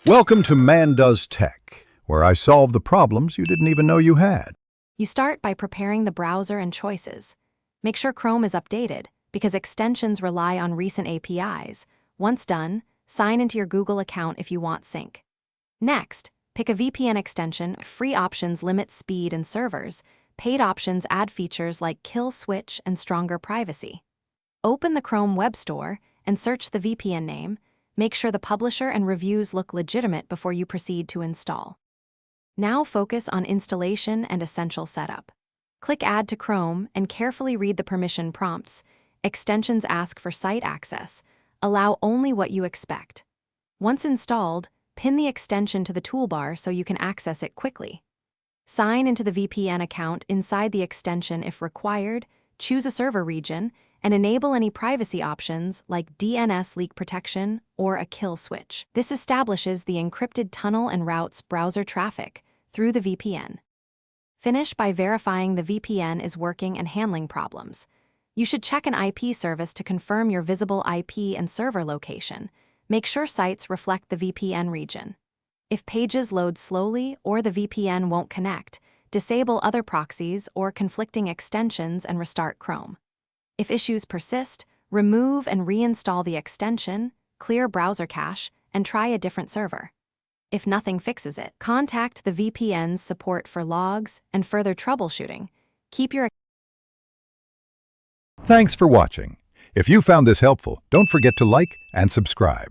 Welcome to Man Does Tech, where I solve the problems you didn't even know you had. You start by preparing the browser and choices. Make sure Chrome is updated, because extensions rely on recent APIs. Once done, sign into your Google account if you want sync. Next, pick a VPN extension. Free options limit speed and servers. Paid options add features like kill switch and stronger privacy. Open the Chrome Web Store and search the VPN name. Make sure the publisher and reviews look legitimate before you proceed to install. Now focus on installation and essential setup. Click Add to Chrome and carefully read the permission prompts. Extensions ask for site access. Allow only what you expect. Once installed, pin the extension to the toolbar so you can access it quickly. Sign into the VPN account inside the extension if required, choose a server region, and enable any privacy options like DNS leak protection or a kill switch. This establishes the encrypted tunnel and routes browser traffic through the VPN. Finish by verifying the VPN is working and handling problems. You should check an IP service to confirm your visible IP and server location. Make sure sites reflect the VPN region. If pages load slowly or the VPN won't connect, disable other proxies or conflicting extensions and restart Chrome. If issues persist, remove and reinstall the extension, clear browser cache, and try a different server. If nothing fixes it, contact the VPN's support for logs and further troubleshooting. Keep your Thanks for watching. If you found this helpful, don't forget to like and subscribe.